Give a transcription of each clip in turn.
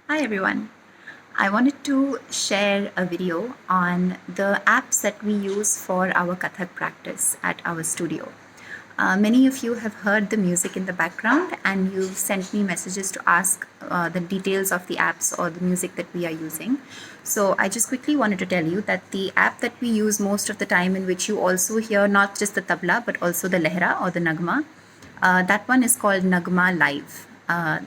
Hi everyone. I wanted to share a video on the apps that we use for our Kathak practice at our studio. Many of you have heard the music in the background and you've sent me messages to ask the details of the apps or the music that we are using. So I just quickly wanted to tell you that the app that we use most of the time, in which you also hear not just the tabla but also the lehra or the nagma, that one is called NagmaLive.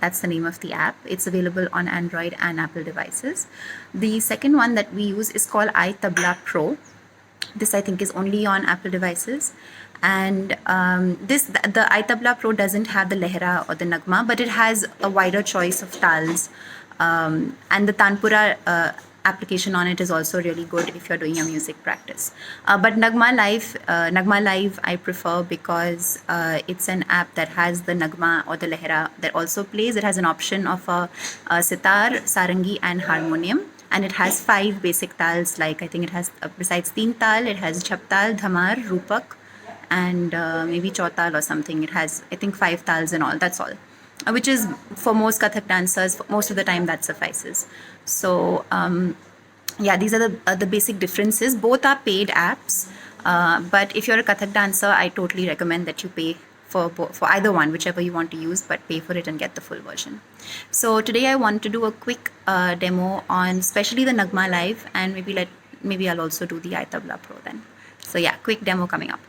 That's the name of the app. It's available on Android and Apple devices. The second one that we use is called iTablaPro. This I think is only on Apple devices. And the iTablaPro doesn't have the lehra or the nagma, but it has a wider choice of tals. And the tanpura application on it is also really good if you're doing a music practice. But NagmaLive I prefer because it's an app that has the nagma or the lehra that also plays. It has an option of a sitar, sarangi and harmonium. And it has 5 basic tals, like I think it has, besides teen tal, it has jhap tal, dhamar, rupak, and maybe chautal or something. It has, I think, 5 tals in all. That's all, which is for most Kathak dancers, most of the time that suffices. So yeah, these are the basic differences. Both are paid apps, but if you're a Kathak dancer, I totally recommend that you pay for either one, whichever you want to use, but pay for it and get the full version. So today I want to do a quick demo on especially the NagmaLive, and maybe I'll also do the iTablaPro then. So yeah, quick demo coming up.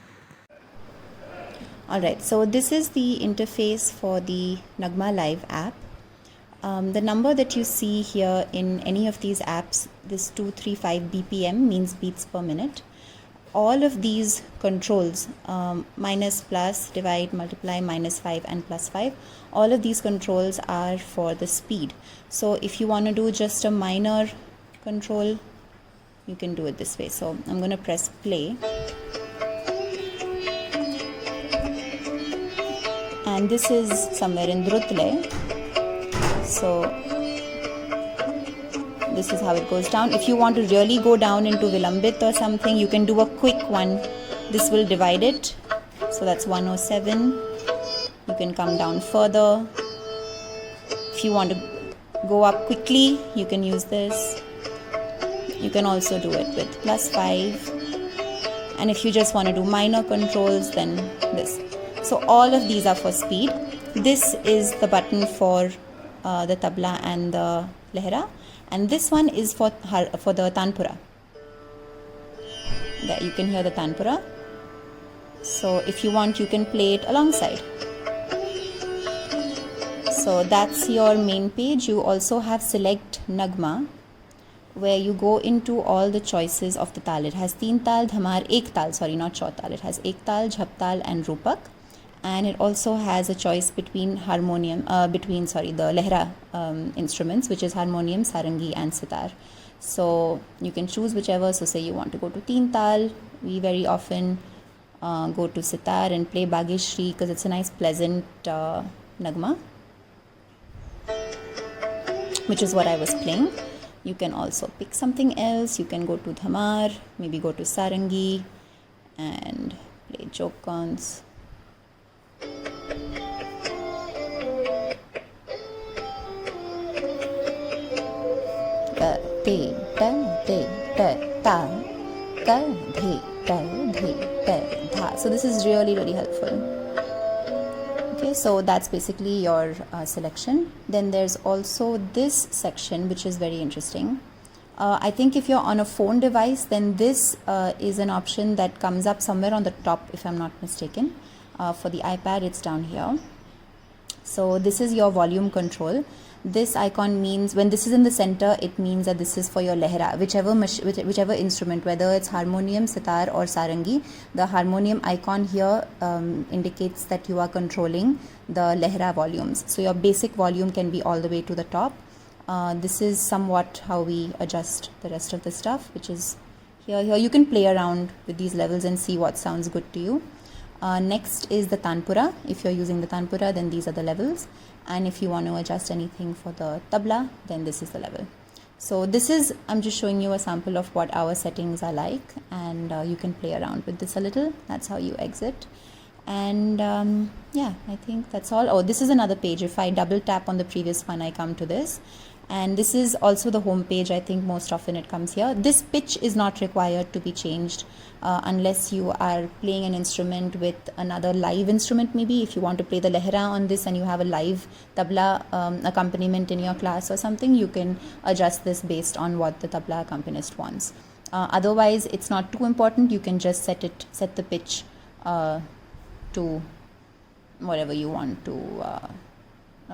Alright, so this is the interface for the NagmaLive app. The number that you see here in any of these apps, this 235 BPM means beats per minute. All of these controls, minus, plus, divide, multiply, -5 and +5, all of these controls are for the speed. So if you want to do just a minor control, you can do it this way. So I'm going to press play. And this is somewhere in Drutle. So this is how it goes down. If you want to really go down into Vilambit or something, you can do a quick one. This will divide it. So that's 107. You can come down further. If you want to go up quickly, you can use this. You can also do it with +5. And if you just want to do minor controls, then this. So all of these are for speed. This is the button for the tabla and the lehra. And this one is for the tanpura. There you can hear the tanpura. So if you want, you can play it alongside. So that's your main page. You also have select nagma, where you go into all the choices of the tal. It has teen tal, dhamar, ek tal, sorry, not chautal. It has ek tal, jhap tal and rupak. And it also has a choice between the lehra instruments, which is harmonium, sarangi and sitar. So you can choose whichever. So say you want to go to teen tal, we very often go to sitar and play Bageshri because it's a nice pleasant nagma, which is what I was playing. You can also pick something else. You can go to dhamar, maybe go to sarangi and play jokons. So this is really helpful. Okay, so that's basically your selection. Then there's also this section, which is very interesting. I think if you're on a phone device, then this is an option that comes up somewhere on the top, if I'm not mistaken. For the iPad, it's down here. So this is your volume control. This icon means, when this is in the center, it means that this is for your lehra, whichever instrument, whether it's harmonium, sitar or sarangi. The harmonium icon here indicates that you are controlling the lehra volumes. So your basic volume can be all the way to the top. This is somewhat how we adjust the rest of the stuff, which is here. You can play around with these levels and see what sounds good to you. Next is the tanpura. If you're using the tanpura, then these are the levels. And if you want to adjust anything for the tabla, then this is the level. So this is, I'm just showing you a sample of what our settings are like, and you can play around with this a little. That's how you exit. And yeah, I think that's all. Oh, this is another page. If I double tap on the previous one, I come to this. And this is also the home page. I think most often it comes here. This pitch is not required to be changed unless you are playing an instrument with another live instrument. Maybe if you want to play the lehra on this and you have a live tabla accompaniment in your class or something, you can adjust this based on what the tabla accompanist wants. Otherwise, it's not too important. You can just set the pitch to whatever you want to,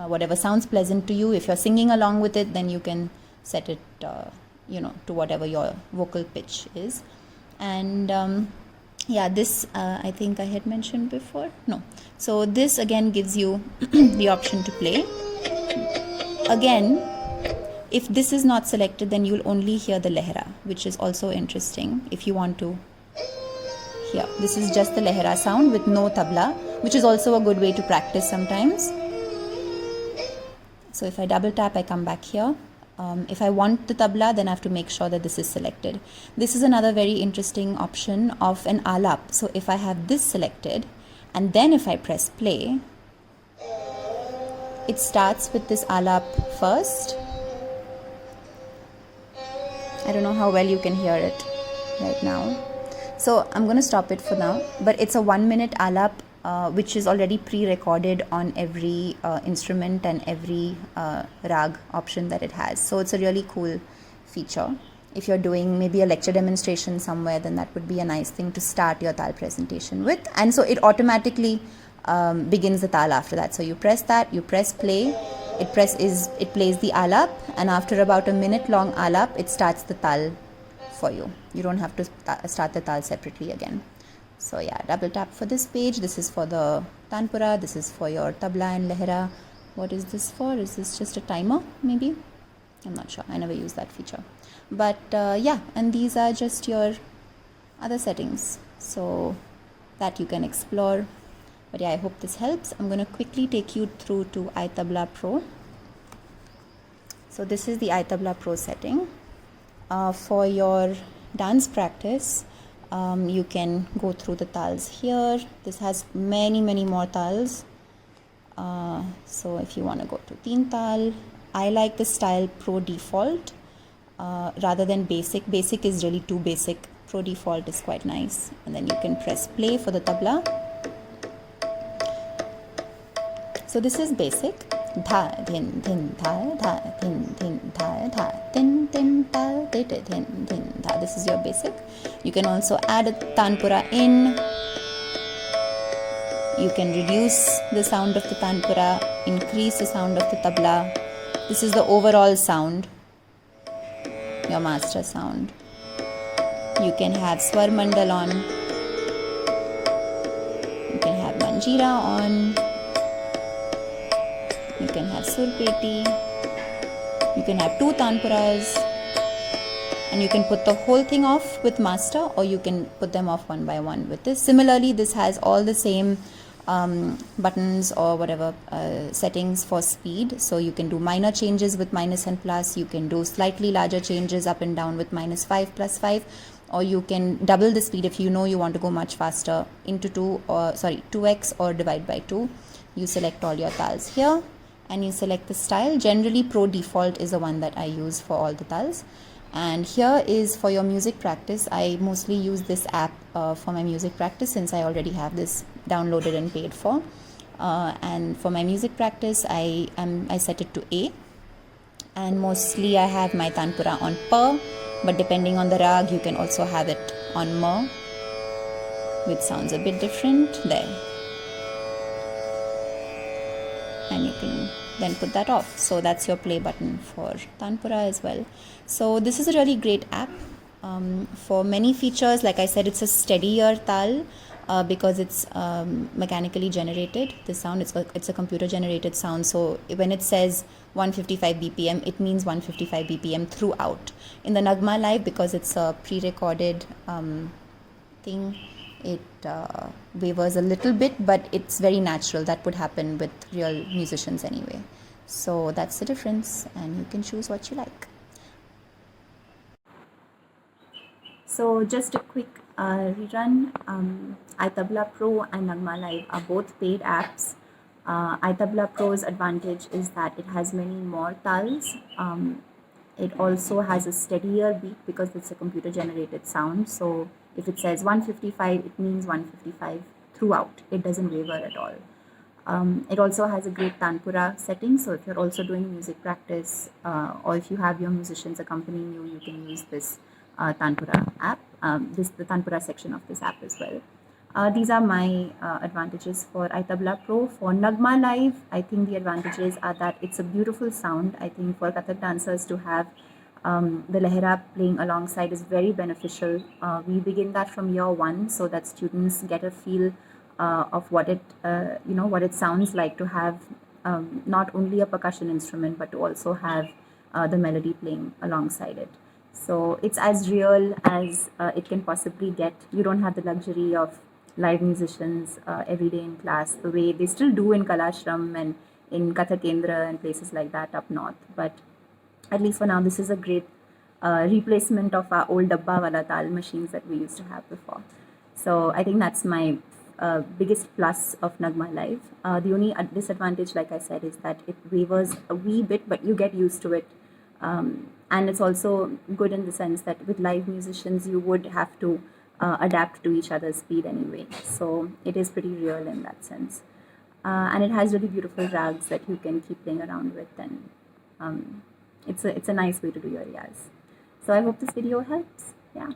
whatever sounds pleasant to you. If you're singing along with it, then you can set it, to whatever your vocal pitch is. And yeah, this I think I had mentioned before. No. So this again gives you the option to play. Again, if this is not selected, then you'll only hear the lehra, which is also interesting if you want to hear. This is just the lehra sound with no tabla, which is also a good way to practice sometimes. So if I double tap, I come back here. If I want the tabla, then I have to make sure that this is selected. This is another very interesting option of an alap. So if I have this selected, and then if I press play, it starts with this alap first. I don't know how well you can hear it right now. So I'm going to stop it for now. But it's a 1 minute alap, which is already pre-recorded on every instrument and every rag option that it has. So it's a really cool feature. If you're doing maybe a lecture demonstration somewhere, then that would be a nice thing to start your tal presentation with. And so it automatically begins the tal after that. So you press that, you press play, it plays the alap, and after about a minute long alap, it starts the tal for you. You don't have to start the tal separately again. So yeah, double tap for this page. This is for the tanpura. This is for your tabla and lehra. What is this for? Is this just a timer maybe? I'm not sure. I never use that feature. But yeah, and these are just your other settings, so that you can explore. But yeah, I hope this helps. I'm going to quickly take you through to iTablaPro. So this is the iTablaPro setting. For your dance practice, you can go through the tals here. This has many more tals. So if you want to go to teen tal, I like the style Pro Default rather than Basic. Basic is really too basic. Pro Default is quite nice. And then you can press play for the tabla. So this is basic. Dha dhin dhin dha dha dhin dhin dha dha dhin dhin dha dhin dhin dha. This is your basic. You can also add a tanpura in. You can reduce the sound of the tanpura, increase the sound of the tabla. This is the overall sound, your master sound. You can have swar mandal on. You can have manjira on. You can have surpeti. You can have 2 tanpuras. And you can put the whole thing off with master, or you can put them off one by one with this. Similarly, this has all the same buttons or whatever settings for speed. So you can do minor changes with minus and plus. You can do slightly larger changes up and down with -5, +5. Or you can double the speed if you know you want to go much faster into 2x or divide by 2. You select all your tals here and you select the style. Generally, Pro Default is the one that I use for all the tals. And here is for your music practice. I mostly use this app for my music practice, since I already have this downloaded and paid for. And for my music practice, I set it to A. And mostly I have my tanpura on Pa, but depending on the rag, you can also have it on Ma, which sounds a bit different there. And you can then put that off. So that's your play button for tanpura as well. So this is a really great app for many features. Like I said, it's a steadier tal because it's mechanically generated. The sound, it's a computer generated sound. So when it says 155 BPM, it means 155 BPM throughout. In the NagmaLive, because it's a pre-recorded thing, it wavers a little bit, but it's very natural. That would happen with real musicians anyway. So that's the difference, and you can choose what you like. So just a quick rerun. iTablaPro and NagmaLive are both paid apps. iTablaPro's advantage is that it has many more tals. It also has a steadier beat because it's a computer generated sound. So if it says 155, it means 155 throughout. It doesn't waver at all. It also has a great tanpura setting. So if you're also doing music practice or if you have your musicians accompanying you, you can use this tanpura app, the tanpura section of this app as well. These are my advantages for iTablaPro. For NagmaLive, I think the advantages are that it's a beautiful sound. I think for Kathak dancers to have the Lehra playing alongside is very beneficial. We begin that from year one so that students get a feel of what it sounds like to have not only a percussion instrument but to also have the melody playing alongside it. So it's as real as it can possibly get. You don't have the luxury of live musicians every day in class the way they still do in Kalashram and in Kathak Kendra and places like that up north. But at least for now, this is a great replacement of our old dabba wala tal machines that we used to have before. So I think that's my biggest plus of NagmaLive. The only disadvantage, like I said, is that it wavers a wee bit, but you get used to it. And it's also good in the sense that with live musicians, you would have to adapt to each other's speed anyway. So it is pretty real in that sense. And it has really beautiful rags that you can keep playing around with, and it's a nice way to do your Riyaaz. So I hope this video helps. Yeah.